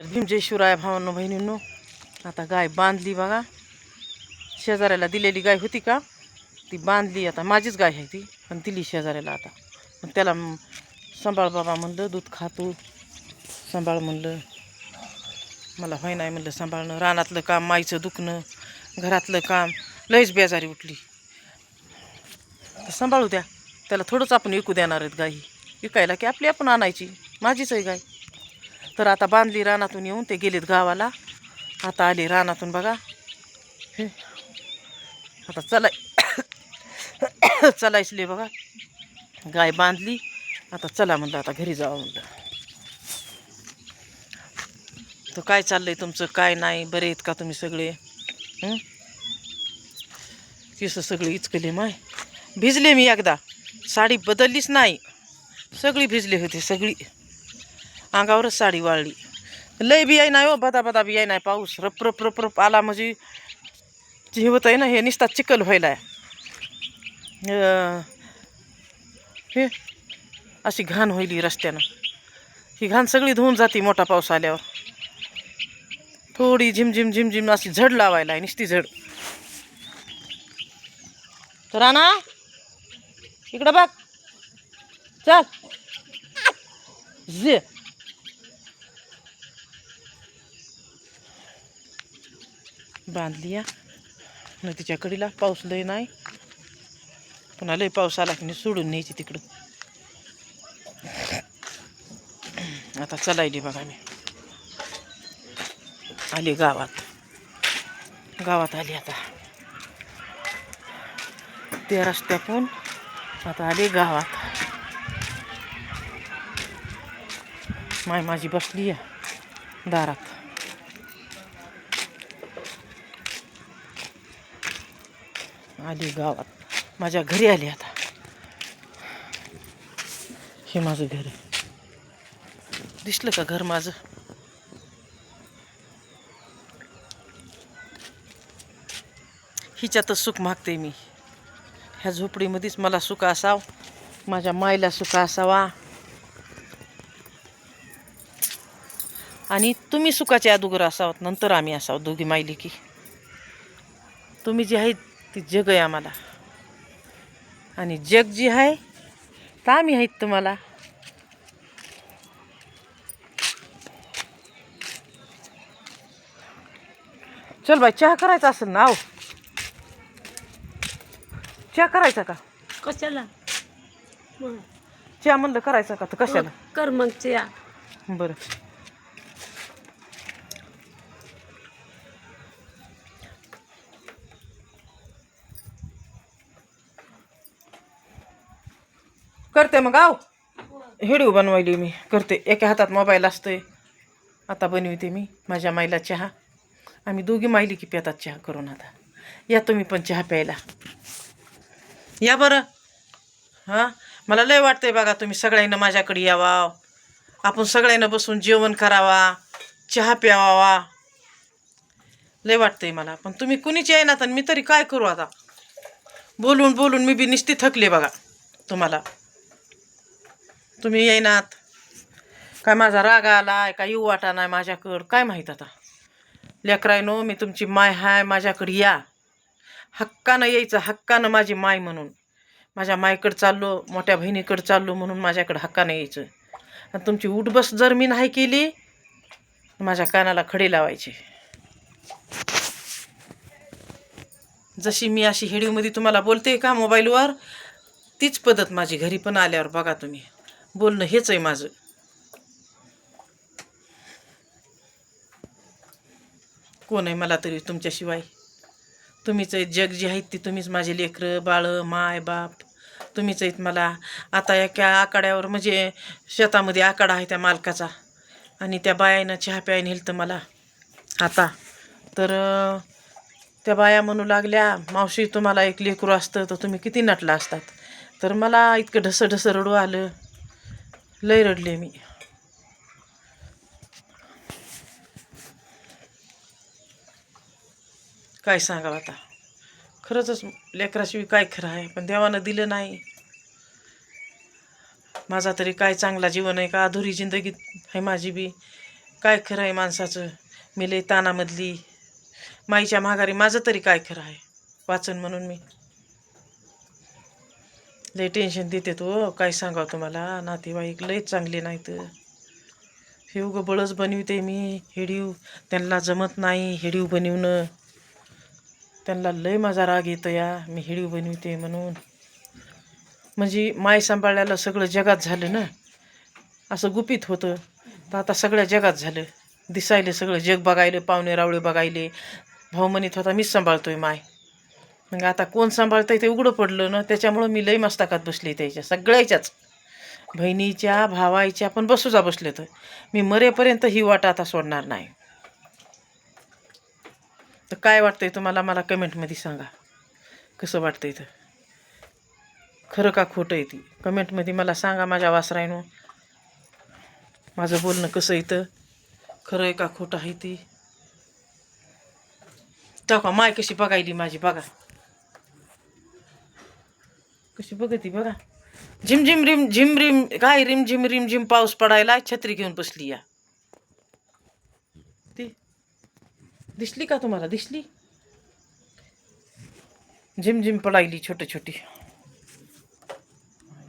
भीम जय शिवराय भावांनो बहिणींनो. आता गाय बांधली बघा. शेजाऱ्याला दिलेली गाय होती का ती बांधली. आता माझीच गाय आहे ती, पण दिली शेजाऱ्याला. आता मग त्याला सांभाळ बाबा म्हणलं, दूध खातो सांभाळ म्हणलं. मला व्हाय नाही म्हणलं सांभाळणं. रानातलं काम, माईचं दुखणं, घरातलं काम, लईच बेजारी उठली. तर सांभाळू द्या त्याला. थोडंच आपण विकू देणार आहेत गाई. विकायला की आपली आपण आणायची, माझीच आहे गाय. तर आता बांधली रानातून येऊन. ते गेलेत गावाला. आता आली रानातून बघा. आता चलायचले बघा. गाय बांधली. आता चला म्हणलं, आता घरी जावं म्हणलं. तर काय चाललंय तुमचं, काय नाही? बरे आहेत का तुम्ही सगळे? केस सगळे इचकले माय. भिजले मी एकदा, साडी बदललीच नाही, सगळी भिजली होती सगळी. अंगावरच साडी वाळली. लय बी याय नाही हो, बदा बदा बी याय नाही. पाऊस रप रप रप रप आला म्हणजे जे होत आहे ना, हे नुसता चिखल व्हायला. हे अशी घाण होईली रस्त्यानं. ही घाण सगळी धुवून जाते मोठा पाऊस आल्यावर. थोडी झिमझिम झिमझिम अशी झड लावायला आहे, नुसती झड. तर राणा इकडं बघ, चल जे. बांधली या नदीच्या कडीला. पाऊस लय नाही, पुन्हा लय पाऊस आला की सोडून न्यायची तिकडं. आता चलायली बघा मी. आली गावात आली. आता त्या रस्त्यातून आता आली गावात. माझी बसली या दारात. आली गावात, माझ्या घरी आली. आता हे माझं घर आहे. दिसलं का घर माझं? हिच्यातच सुख मागते मी. ह्या झोपडीमध्येच मला सुख असावं, माझ्या मायला सुख असावा, आणि तुम्ही सुखाचे अदुगर असावत. नंतर आम्ही असावं दोघी मायली की. तुम्ही जे आहेत ती जग आहे आम्हाला, आणि जग जी आहे तर आम्ही आहेत तुम्हाला. चल बाई, चहा करायचा असेल ना? आहो, चहा करायचा का? कशाला? चहा म्हणलं करायचा का? तर कशाला? कर मग चहा. बरं. करते मग. आव व्हिडिओ बनवायली मी, करते. एका हातात मोबाईल असतोय. आता बनवते मी माझ्या माईला चहा. आम्ही दोघी माईली की पितात चहा करून. आता या तुम्ही पण चहा प्यायला या बरं. हां, मला लय वाटतंय बघा तुम्ही सगळ्यांना माझ्याकडे यावा. आपण सगळ्यांना बसून जेवण करावा, चहा प्यावा. लय वाटतंय मला, पण तुम्ही कुणीच येईना. तर मी तरी काय करू आता? बोलून बोलून मी बी निस्ती थकले बघा. तुम्ही येईनात. काय माझा राग आलाय का येऊ वाटा नाही माझ्याकडं, काय माहीत आता. लेकरायनो, मी तुमची माय हाय, माझ्याकडे या. हक्कानं यायचं, हक्कानं माझी माय म्हणून. माझ्या मायकडं चाललो, मोठ्या बहिणीकडं चाललो म्हणून माझ्याकडं हक्कानं यायचं. आणि तुमची उठबस जर मी नाही केली, माझ्या कानाला खडे लावायचे. जशी मी अशी हेडीमध्ये तुम्हाला बोलते का मोबाईलवर, तीच पद्धत माझी घरी पण आल्यावर बघा तुम्ही. बोलणं हेच आहे माझं. कोण आहे मला तरी तुमच्याशिवाय? तुम्हीच आहेत. जग जी आहेत ती तुम्हीच. माझे लेकरं बाळं, माय बाप तुम्हीच आहेत मला. आता एका आकाड्यावर, म्हणजे शेतामध्ये आकाडा आहे त्या मालकाचा, आणि त्या बायानं चहा प्यायला नेलं तर मला. आता तर त्या बाया म्हणू लागल्या, मावशी तुम्हाला एक लेकरू असतं तर तुम्ही किती नटला असतात. तर मला इतकं ढसं रडू आलं. लय रडले मी. काय सांगावं आता. खरंच लेकराशिवाय काय खरं आहे. पण देवानं दिलं नाही. माझा तरी काय चांगला जीवन आहे का? अधुरी जिंदगी आहे माझी बी. काय खरं आहे माणसाचं. मी लई तानामधली. माईच्या माघारी माझं तरी काय खरं आहे. वाचन म्हणून मी लई टेन्शन देते तो. काय सांगावं तुम्हाला. नातेवाईक लई चांगले नाहीत. हे उगं बळच बनविते मी हिडीव. त्यांना जमत नाही हिडीव बनवणं. त्यांना लय माझा राग येतो या मी हिडीव बनविते म्हणून. म्हणजे माय सांभाळल्याला सगळं जगात झालं ना. असं गुपित होतं तर आता सगळ्या जगात झालं. दिसायले सगळं जग बघायले, पाहुणे रावळे बघायले. भाऊ म्हणत होता मीच सांभाळतोय माय. मग आता कोण सांभाळतंय ते उघडं पडलं ना. त्याच्यामुळं मी लई मस्तकात बसले त्याच्या सगळ्याच्याच. बहिणीच्या भावाच्या पण बसूजा बसले तर मी मरेपर्यंत ही वाट आता सोडणार नाही. तर काय वाटतंय तुम्हाला मला कमेंटमध्ये सांगा. कसं वाटतंय तर खरं का खोटं आहे ती कमेंटमध्ये मला सांगा. माझ्या वासरायनो माझं बोलणं कसं येतं. खरं आहे का खोटं आहे ती. टाका माय कशी बघायली माझी बघा. कशी बघती बघा. झिम झिम रिम झिम रिम काय रिम झिम पाऊस पडायला छत्री घेऊन बसली या. ती दिसली का तुम्हाला. दिसली झिम पडायली छोटी छोटी.